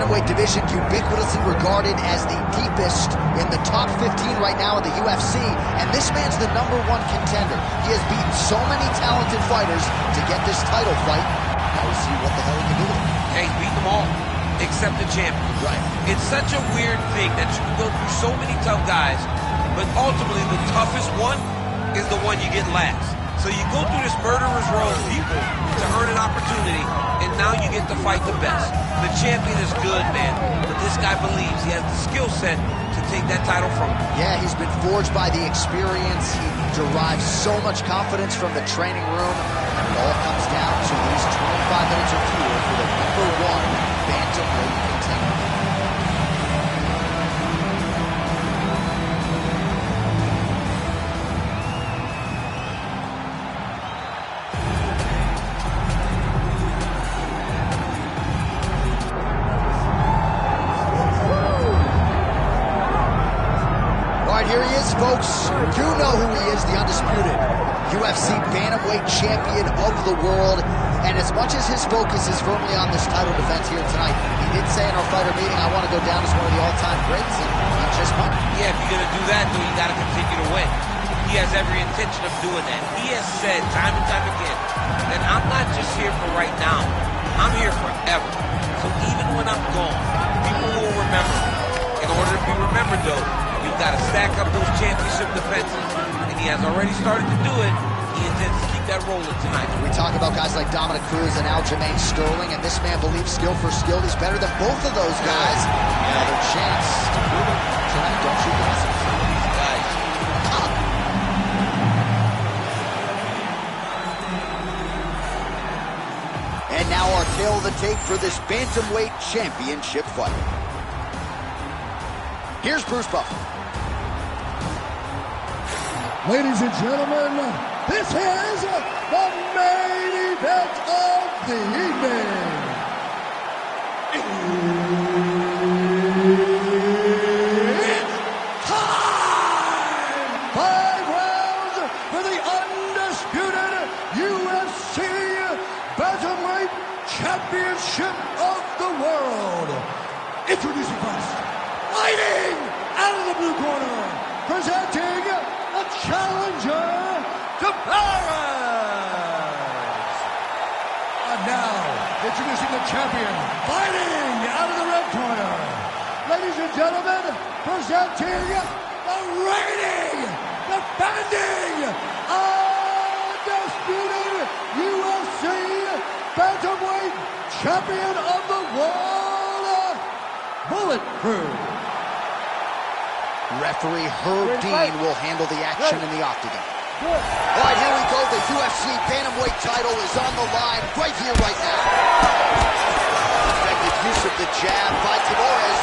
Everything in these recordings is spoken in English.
bantamweight division, ubiquitously regarded as the deepest in the top 15 right now in the UFC, and this man's the #1 contender. He has beaten so many talented fighters to get this title fight. Now we'll see what the hell he can do with it. Hey, he's beat them all, except the champion. Right. It's such a weird thing that you can go through so many tough guys, but ultimately the toughest one is the one you get last. So you go through this murderer's row of people to earn an opportunity, and now you get to fight the best. The champion is good, man, but this guy believes he has the skill set to take that title from him. Yeah, he's been forged by the experience. He derives so much confidence from the training room. And it all comes down to these 25 minutes of fuel for the #1 bantamweight contender. Here he is, folks. You know who he is, the undisputed UFC bantamweight champion of the world. And as much as his focus is firmly on this title defense here tonight, he did say in our fighter meeting, I want to go down as one of the all-time greats, and he just might. Yeah, if you're going to do that, though, you got to continue to win. He has every intention of doing that. He has said time and time again that I'm not just here for right now. I'm here forever. So even when I'm gone, people will remember me. In order to be remembered, though, you've got to stack up those championship defenses, and he has already started to do it. He intends to keep that rolling tonight. We talk about guys like Dominic Cruz and Aljamain Sterling, and this man believes skill for skill. He's better than both of those guys. Another chance to prove it tonight. Don't shoot the messenger. Guys. And now our tail of the tape for this bantamweight championship fight. Here's Bruce Buffer. Ladies and gentlemen, this is the main event of the evening. It's time! 5 rounds for the undisputed UFC Bantamweight Championship of the world. Introducing first, fighting out of the blue corner, presenting a challenger to Paris. And now, introducing the champion, fighting out of the red corner. Ladies and gentlemen, presenting the reigning, defending, undisputed UFC Bantamweight Champion of the world, Bullet Proof. Referee Herb Dean will handle the action in the octagon. All right, here we go. The UFC Bantamweight title is on the line right here, right now. Effective use of the jab by Tavares.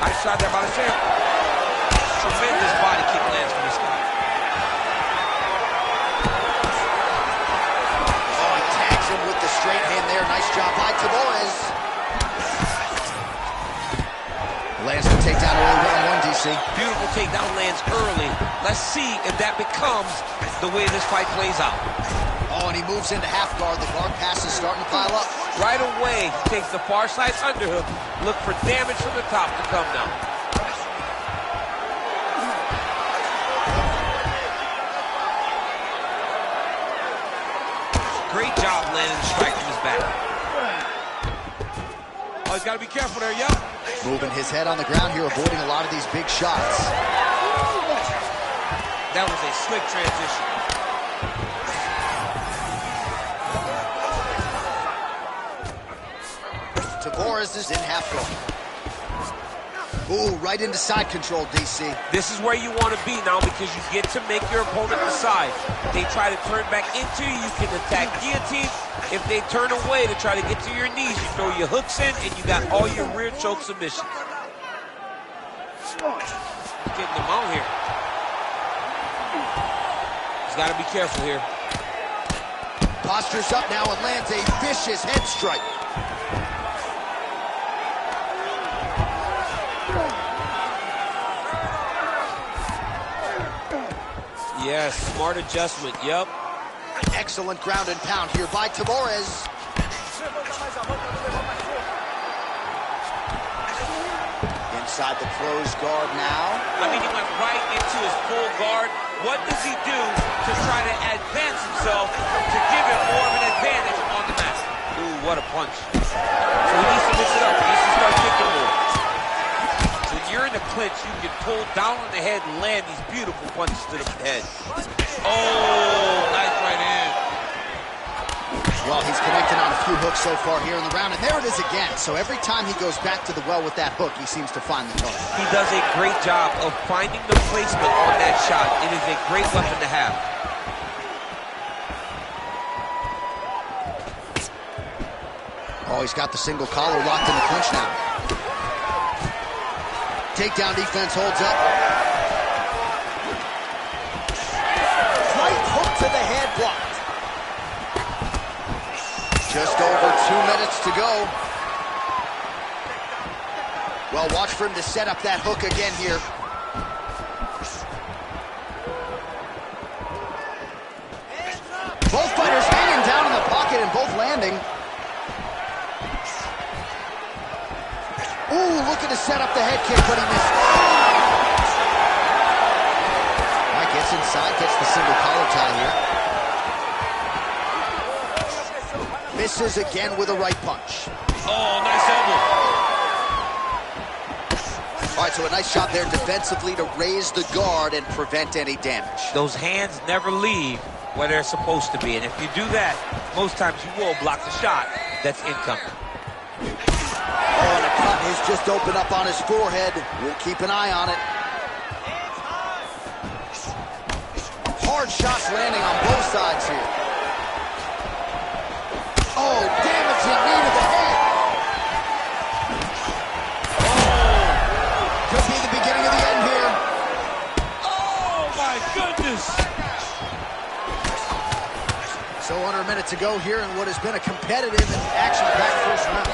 Nice shot there by the champ. Tremendous body kick lands from this guy. Oh, he tags him with the straight hand there. Nice job by Tavares. Lands the takedown early, 1-1, DC. Beautiful takedown lands early. Let's see if that becomes the way this fight plays out. Oh, and he moves into half guard. The guard pass is starting to pile up. Right away, he takes the far side underhook. Look for damage from the top to come now. Great job landing the strike from his back. Oh, he's got to be careful there, yo. Moving his head on the ground here, avoiding a lot of these big shots. That was a slick transition. Tavares is in half guard. Ooh, right into side control, DC. This is where you want to be now because you get to make your opponent decide. If they try to turn back into you, you can attack guillotine. If they turn away to try to get to your knees, you throw your hooks in and you got all your rear choke submissions. Getting them out here. He's got to be careful here. Postures up now and lands a vicious head strike. Yes, smart adjustment, yep. Excellent ground and pound here by Tavares. Inside the closed guard now. I mean, he went right into his full guard. What does he do to try to advance himself to give him more of an advantage on the mat? Ooh, what a punch. So he needs to mix it up. He needs to start kicking more. When you're in the clinch, you can pull down on the head and land these beautiful punches to the head. Oh, nice right hand. Well, he's connected on a few hooks so far here in the round, and there it is again. So every time he goes back to the well with that hook, he seems to find the target. He does a great job of finding the placement on that shot. It is a great weapon to have. Oh, he's got the single collar locked in the clinch now. Takedown defense holds up. Right hook to the head, blocked. Just over 2 minutes to go. Well, watch for him to set up that hook again here. Both fighters hanging down in the pocket and both landing. Ooh, looking to set up the head kick, but he missed. All right, gets inside, gets the single collar tie here. Misses again with a right punch. Oh, nice elbow. All right, so a nice shot there defensively to raise the guard and prevent any damage. Those hands never leave where they're supposed to be, and if you do that, most times you will block the shot that's incoming. Oh, and a cut has just opened up on his forehead. We'll keep an eye on it. Hard shots landing on both sides here. Oh, damaging knee to the head. Oh, could be the beginning of the end here. Oh, my goodness. So under a minute to go here in what has been a competitive and action-packed first round.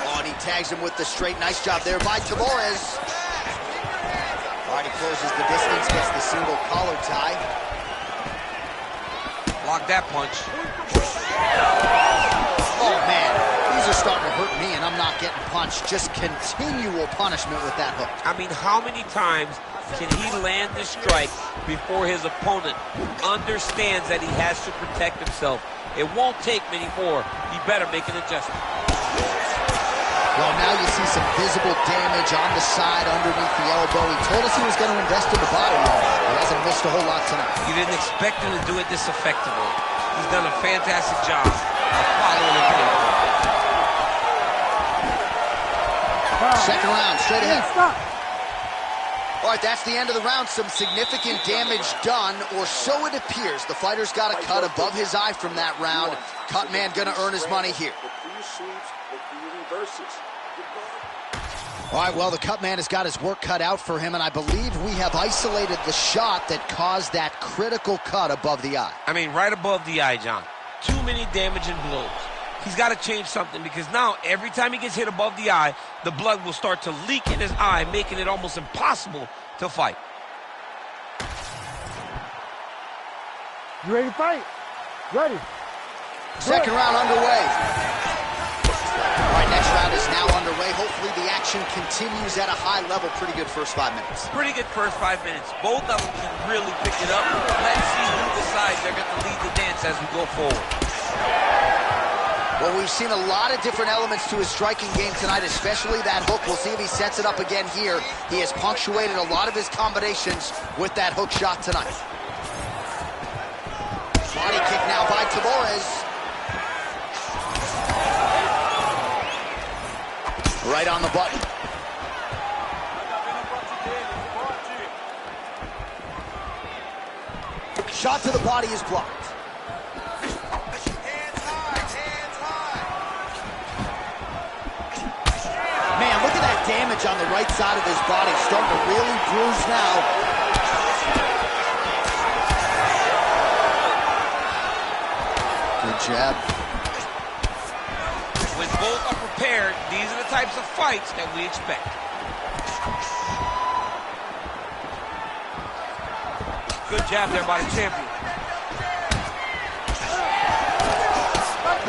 Oh, and he tags him with the straight. Nice job there by Tamores. All right, he closes the distance, gets the single collar tie. Block that punch. Oh, man, these are starting to hurt me, and I'm not getting punched. Just continual punishment with that hook. I mean, how many times can he land the strike before his opponent understands that he has to protect himself? It won't take many more. He better make an adjustment. Well, now you see some visible damage on the side underneath the elbow. He told us he was going to invest in the body. He hasn't missed a whole lot tonight. You didn't expect him to do it this effectively. He's done a fantastic job of following the game. Second round, straight ahead. Stop. All right, that's the end of the round. Some significant damage done, or so it appears. The fighter's got a cut above his eye from that round. Cut man gonna earn his money here. All right, well, the cut man has got his work cut out for him, and I believe we have isolated the shot that caused that critical cut above the eye. I mean, right above the eye, John. Too many damaging blows. He's got to change something, because now every time he gets hit above the eye, the blood will start to leak in his eye, making it almost impossible to fight. You ready to fight? Ready. Second round underway. All right, next round is now underway. Hopefully the action continues at a high level. Pretty good first 5 minutes. Pretty good first 5 minutes. Both of them can really pick it up. Let's see who decides they're going to lead the dance as we go forward. Well, we've seen a lot of different elements to his striking game tonight, especially that hook. We'll see if he sets it up again here. He has punctuated a lot of his combinations with that hook shot tonight. Body kick now by Tamores. Right on the button. Shot to the body is blocked. Man, look at that damage on the right side of his body. Starting to really bruise now. Good jab. When both are prepared, these are the types of fights that we expect. Good jab there by the champion.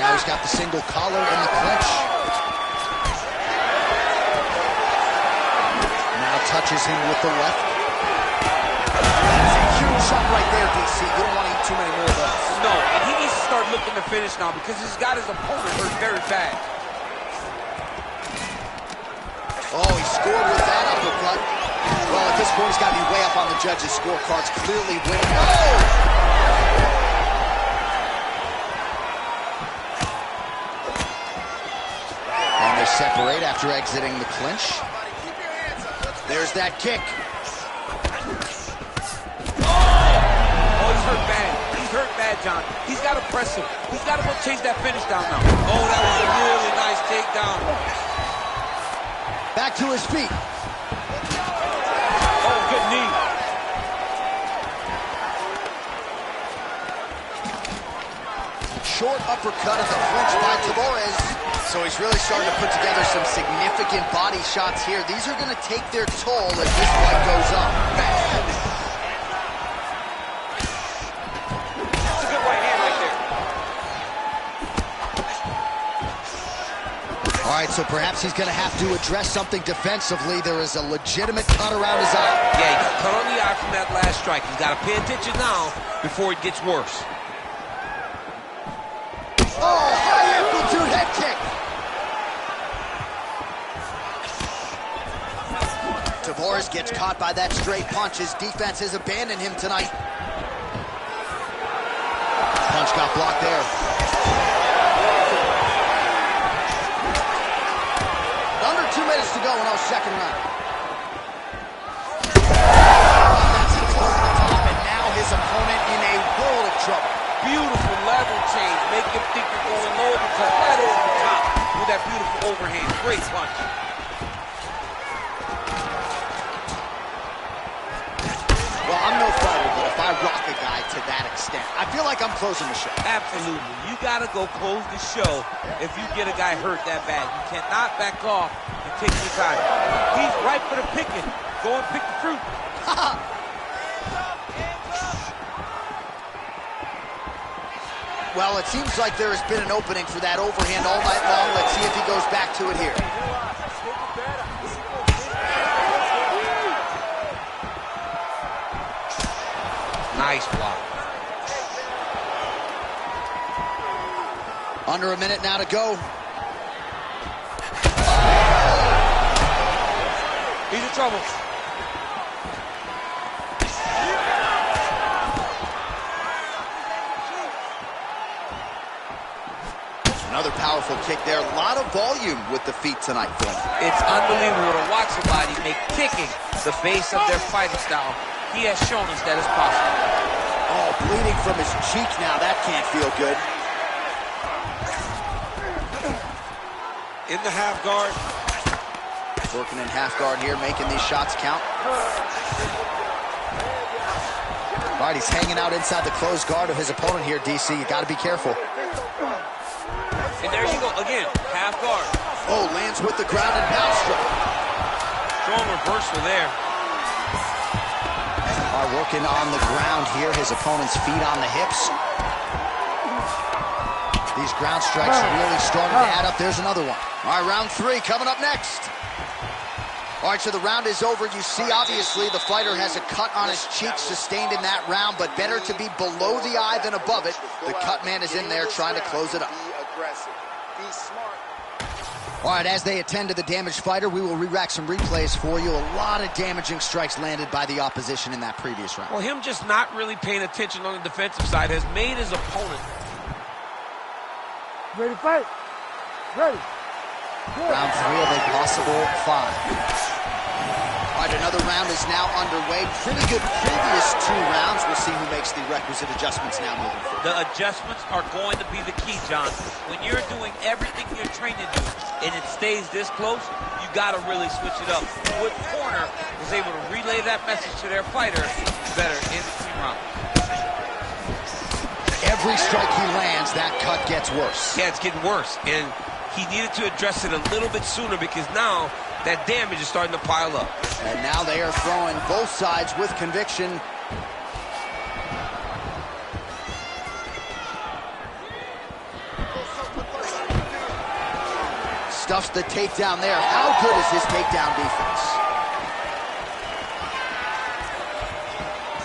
Now he's got the single collar and the clinch. Now touches him with the left. That's a huge shot right there, DC. You don't want to eat too many more of those. No, and he needs to start looking to finish now because he's got his opponent hurt very bad. Oh, he scored with that uppercut. Well, at this point, he's got to be way up on the judges' scorecards, clearly winning. Oh! And they separate after exiting the clinch. There's that kick. Oh, he's hurt bad. He's hurt bad, John. He's got to press him. He's got to go chase that finish down now. Oh, that was a really nice takedown. Back to his feet. Oh, good knee. Short uppercut at the clinch by Tavares. So he's really starting to put together some significant body shots here. These are going to take their toll as this fight goes on. That's a good right hand right there. All right, so perhaps he's going to have to address something defensively. There is a legitimate cut around his eye. Yeah, he got cut on the eye from that last strike. He's got to pay attention now before it gets worse. Oh, high amplitude head kick. Tavares gets caught by that straight punch. His defense has abandoned him tonight. Punch got blocked there. Under 2 minutes to go in our second round. That's a toe to the top, and now his opponent in a world of trouble. Beautiful level change. Make him think you're going low because right over the top with that beautiful overhand. Great punch. Well, I'm no fighter, but if I rock a guy to that extent, I feel like I'm closing the show. Absolutely. You got to go close the show if you get a guy hurt that bad. You cannot back off and take your time. He's ripe for the picking. Go and pick the fruit. Well, it seems like there has been an opening for that overhand all night long. Let's see if he goes back to it here. Nice block. Under a minute now to go. He's in trouble. Another powerful kick there. A lot of volume with the feet tonight for him. It's unbelievable to watch somebody make kicking the base of their fighting style. He has shown us that it's possible. Oh, bleeding from his cheek now. That can't feel good. In the half guard. Working in half guard here, making these shots count. All right, he's hanging out inside the closed guard of his opponent here, DC. You got to be careful. And there you go, again, half guard. Oh, lands with the ground and pound stroke. Strong reversal there. All right, working on the ground here, his opponent's feet on the hips. These ground strikes really starting to add up. There's another one. All right, round 3 coming up next. All right, so the round is over. You see, obviously, the fighter has a cut on his cheek sustained in that round, but better to be below the eye than above it. The cut man is in there trying to close it up. Be smart. All right, as they attend to the damaged fighter, we will re-rack some replays for you. A lot of damaging strikes landed by the opposition in that previous round. Well, him just not really paying attention on the defensive side has made his opponent. Ready to fight? Ready. Round 3 of a possible 5. All right, another round is now underway. Pretty good previous 2 rounds. We'll see who makes the requisite adjustments now moving forward. The adjustments are going to be the key, John. When you're doing everything you're trained to do and it stays this close, you got to really switch it up. Wood Corner was able to relay that message to their fighter better in between rounds. Every strike he lands, that cut gets worse. Yeah, it's getting worse. And he needed to address it a little bit sooner because now that damage is starting to pile up. And now they are throwing both sides with conviction. stuffs the takedown there. How good is his takedown defense?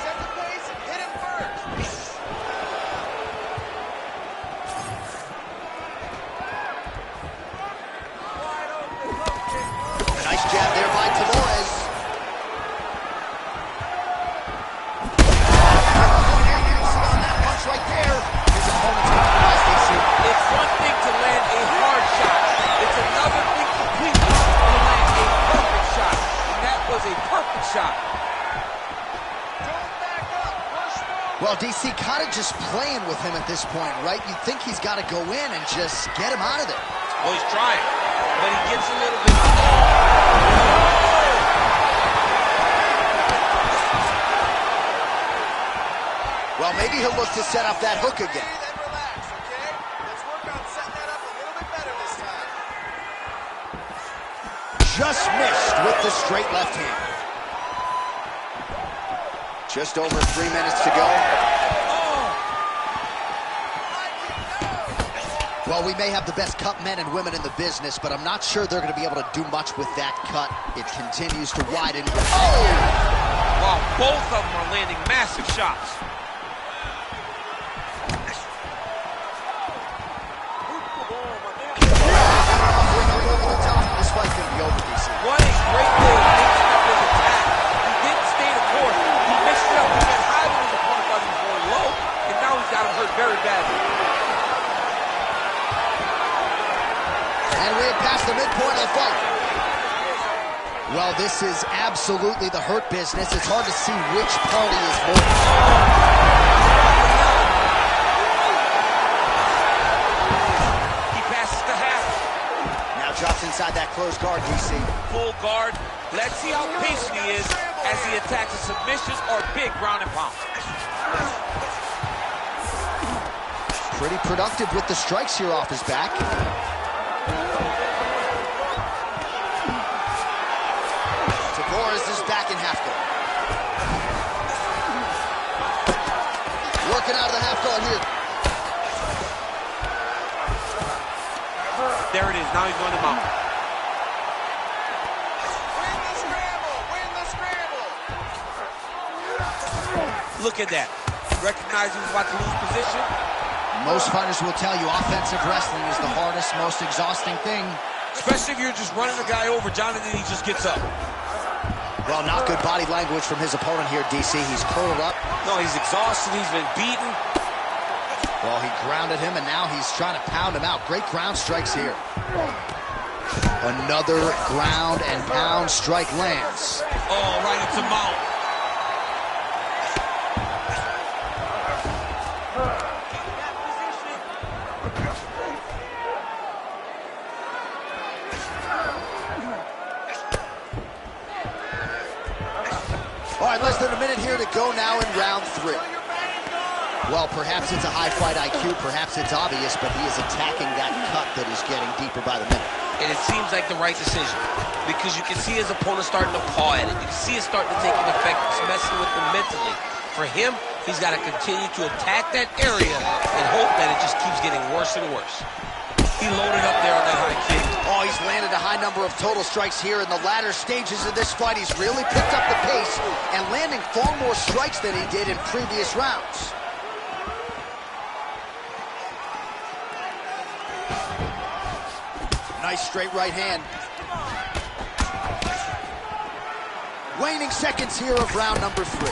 Set the pace and hit him first. A nice jab there by Tavares. On that punch right there. His opponent's compromised, DC. It's one thing to land a hard shot. It's another thing completely to land a perfect shot. And that was a perfect shot. Don't back up. Push forward. Well, DC kind of just playing with him at this point, right? You'd think he's got to go in and just get him out of there. Oh, he's trying. But he gets a little bit... Well, maybe he'll look to set up that hook again. Then relax, okay? Let's work on setting that up a little bit better this time. Just missed with the straight left hand. Just over 3 minutes to go. Well, we may have the best cut men and women in the business, but I'm not sure they're going to be able to do much with that cut. It continues to widen. Oh! Wow, both of them are landing massive shots. This fight's going to be over, DC. What a great way of mixing up his attack. He didn't stay the course. He mixed it up. He went high when his opponent thought he was going low, and now he's got him hurt very badly. And we're past the midpoint of the fight. Well, this is absolutely the hurt business. It's hard to see which party is more. He passes the half. Now drops inside that closed guard, DC. Full guard. Let's see how patient he is as he attacks the submissions or big ground and pound. Pretty productive with the strikes here off his back. Tavares is back in half guard. Working out of the half guard here. There it is. Now he's going to mount. Win the scramble. Win the scramble. Look at that. Recognizing he's about to lose position. Most fighters will tell you offensive wrestling is the hardest, most exhausting thing. Especially if you're just running the guy over, Jonathan, he just gets up. Well, not good body language from his opponent here, DC. He's curled up. No, he's exhausted. He's been beaten. Well, he grounded him, and now he's trying to pound him out. Great ground strikes here. Another ground and pound strike lands. Oh, right into mount. All right, less than a minute here to go now in round 3. Well, perhaps it's a high fight IQ, perhaps it's obvious, but he is attacking that cut that is getting deeper by the minute. And it seems like the right decision because you can see his opponent starting to paw at it. You can see it starting to take an effect. It's messing with him mentally. For him, he's got to continue to attack that area and hope that it just keeps getting worse and worse. He loaded up there on that high kick. Oh, he's landed a high number of total strikes here in the latter stages of this fight. He's really picked up the pace and landing far more strikes than he did in previous rounds. Nice straight right hand. Waning seconds here of round number 3.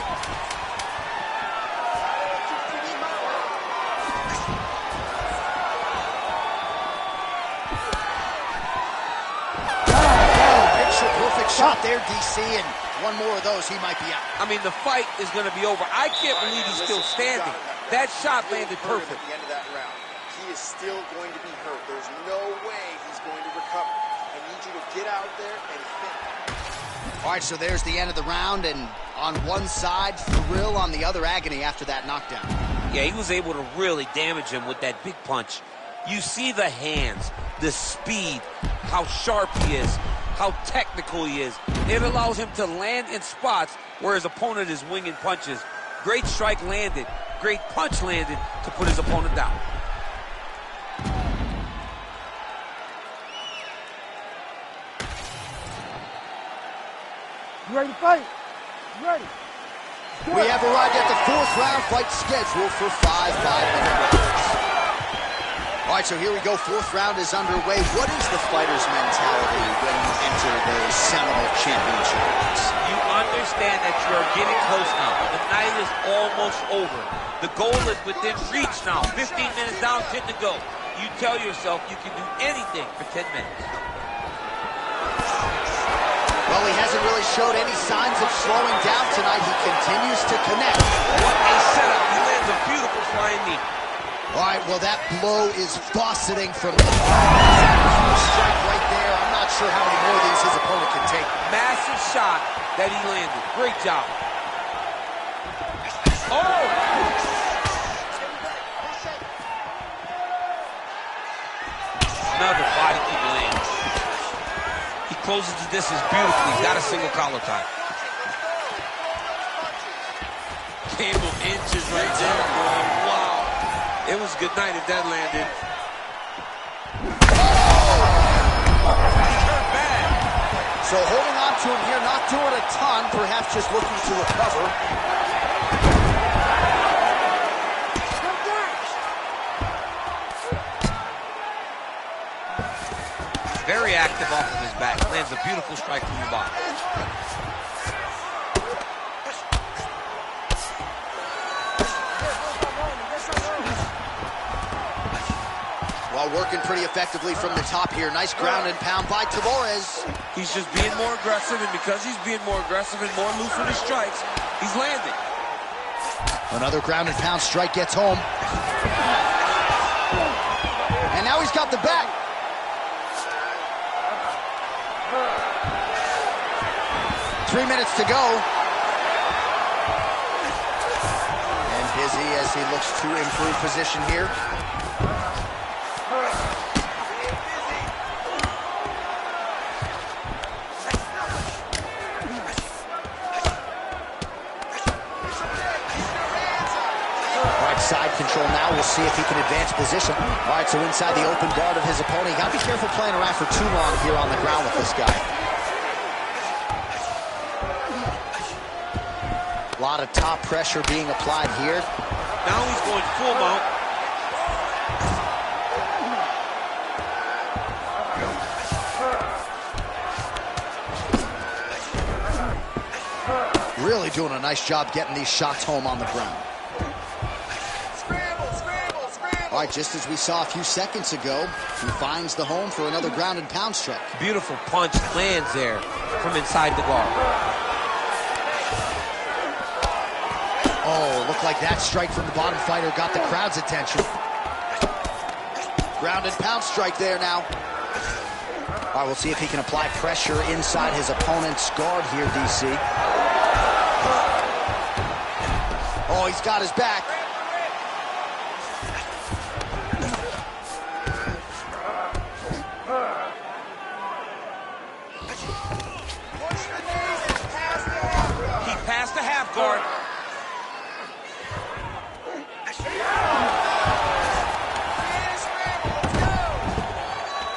Perfect shot there, DC, and one more of those, he might be out. I mean, the fight is going to be over. I can't believe he's still standing. That shot landed perfect. At the end of that round, he is still going to be hurt. There's no way he's going to recover. I need you to get out there and finish. All right, so there's the end of the round, and on one side, thrill, on the other, agony after that knockdown. Yeah, he was able to really damage him with that big punch. You see the hands, the speed, how sharp he is, how technical he is. It allows him to land in spots where his opponent is winging punches. Great strike landed, great punch landed to put his opponent down. You ready to fight? You ready? We have arrived at the 4th round fight scheduled for 5 5-minute rounds. All right, so here we go. 4th round is underway. What is the fighter's mentality when you enter the Seminole Championship? You understand that you are getting close now. The night is almost over. The goal is within reach now. 15 minutes down, 10 to go. You tell yourself you can do anything for 10 minutes. Well, he hasn't really showed any signs of slowing down tonight. He continues to connect. What a setup. He lands a beautiful flying knee. All right, well, that blow is fauceting from the strike right there. I'm not sure how many more of these his opponent can take. Massive shot that he landed. Great job. Oh! Another body kick lands. He closes the distance beautifully. He's got a single collar tie. Cable inches right there, boy. Wow. It was a good night if that landed. He turned bad. So holding on to him here, not doing a ton, perhaps just looking to recover. Very active off of his back. Lands a beautiful strike from the bottom. While working pretty effectively from the top here. Nice ground and pound by Tavares. He's just being more aggressive, and because he's being more aggressive and more loose with his strikes, he's landing. Another ground and pound strike gets home. And now he's got the back. Three minutes to go. And busy as he looks to improve position here. Side control now. We'll see if he can advance position. All right, so inside the open guard of his opponent. You got to be careful playing around for too long here on the ground with this guy. A lot of top pressure being applied here. Now he's going full mount. Really doing a nice job getting these shots home on the ground. All right, just as we saw a few seconds ago, he finds the home for another ground and pound strike. Beautiful punch lands there from inside the guard. Oh, looked like that strike from the bottom fighter got the crowd's attention. Ground and pound strike there now. All right, we'll see if he can apply pressure inside his opponent's guard here, DC. Oh, he's got his back. Past the half guard.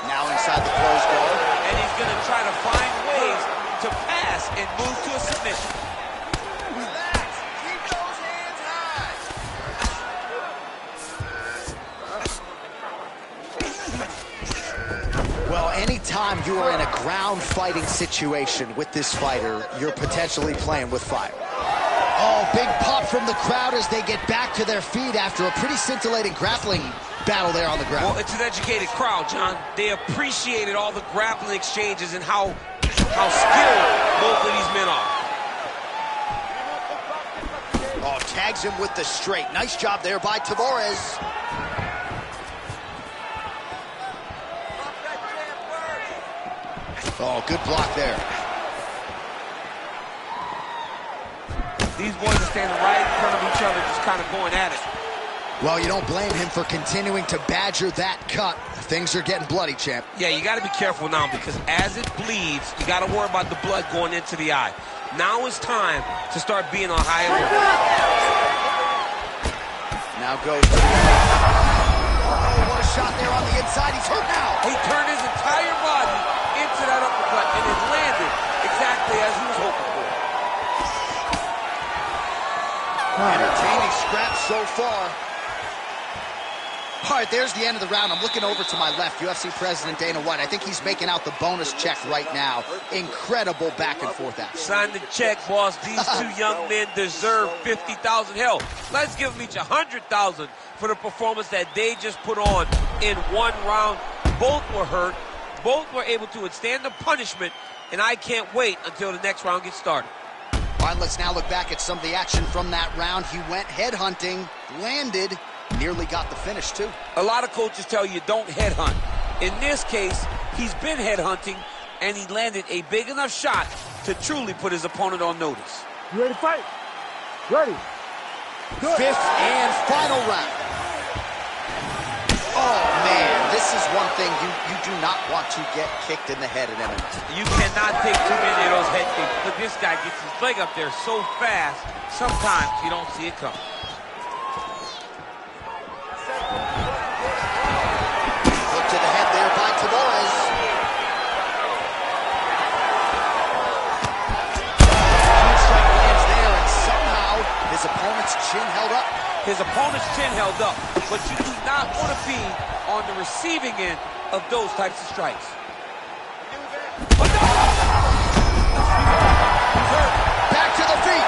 Now inside the closed guard. And he's going to try to find ways to pass and move to a submission. Relax. Keep those hands high. Well, anytime you are in a ground fighting situation with this fighter, you're potentially playing with fire. Oh, big pop from the crowd as they get back to their feet after a pretty scintillating grappling battle there on the ground. Well, it's an educated crowd, John. They appreciated all the grappling exchanges and how skilled both of these men are. Oh, tags him with the straight. Nice job there by Tavares. Oh, good block there. These boys are standing right in front of each other, just kind of going at it. Well, you don't blame him for continuing to badger that cut. Things are getting bloody, champ. Yeah, you got to be careful now because as it bleeds, you got to worry about the blood going into the eye. Now it's time to start being on high alert. Now goes to the... Oh, what a shot there on the inside. He's hurt now. He turned his entire body into that uppercut, and it landed exactly as he was hoping for. so far. All right, there's the end of the round. I'm looking over to my left, UFC President Dana White. I think he's making out the bonus check right now. Incredible back and forth action. Sign the check, boss. These two young men deserve $50,000. Hell, let's give them each $100,000 for the performance that they just put on in one round. Both were hurt. Both were able to withstand the punishment, and I can't wait until the next round gets started. All right, let's now look back at some of the action from that round. He went headhunting, landed, nearly got the finish, too. A lot of coaches tell you don't headhunt. In this case, he's been headhunting, and he landed a big enough shot to truly put his opponent on notice. You ready to fight? Ready. Good. Fifth and final round. Oh, man, this is one thing you do not want to get kicked in the head in MMA. You cannot take too many of those head kicks. Look, this guy gets his leg up there so fast, sometimes you don't see it coming. Look to the head there by Tavares. Huge strike lands there, and somehow his opponent's chin held up. His opponent's chin held up, but you do not want to be on the receiving end of those types of strikes. Oh, no! He's hurt. Back to the feet.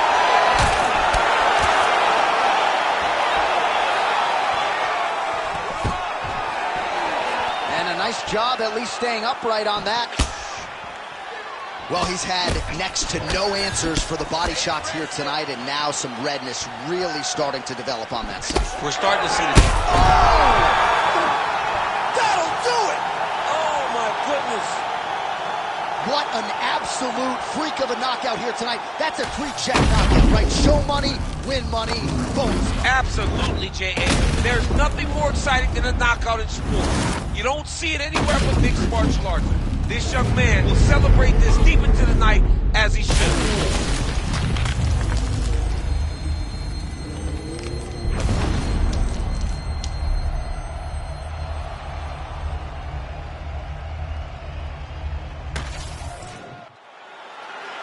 And a nice job at least staying upright on that. Well, he's had next to no answers for the body shots here tonight, and now some redness really starting to develop on that side. We're starting to see the... Oh! That'll do it! Oh, my goodness. What an absolute freak of a knockout here tonight. That's a three-check knockout, right? Show money, win money, bonus. Absolutely, J.A. There's nothing more exciting than a knockout in sport. You don't see it anywhere but mixed martial arts. This young man will celebrate this deep into the night as he should.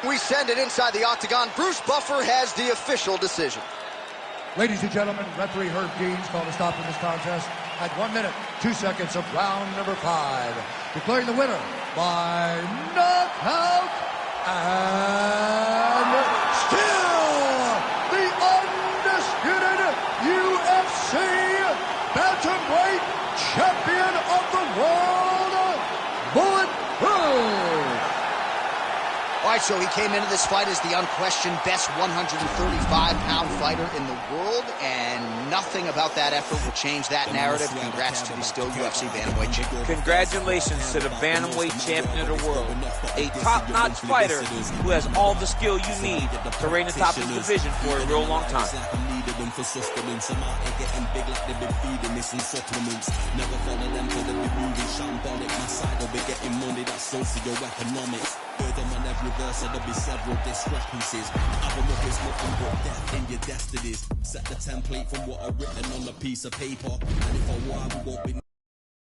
We send it inside the octagon. Bruce Buffer has the official decision. Ladies and gentlemen, referee Herb Deans called a stop in this contest at 1 minute, 2 seconds of round number 5. Declaring the winner by knockout and still the undisputed UFC bantamweight champion of the world, Bulletproof. All right, so he came into this fight as the unquestioned best 135-pound fighter in the world, and nothing about that effort will change that narrative. Congrats to the still UFC bantamweight champion. Congratulations to the bantamweight champion of the world, a top-notch fighter who has all the skill you need to reign atop his division for a real long time. For sustenance, I'm out here getting big like they've been feeding me some supplements. Never follow them till they be moving shambolic. My side will be getting money, that's socio-economics. Further on every verse, there'll be several discrepancies. Album up is nothing but death in your destinies. Set the template from what I've written on a piece of paper. And if I war, we won't be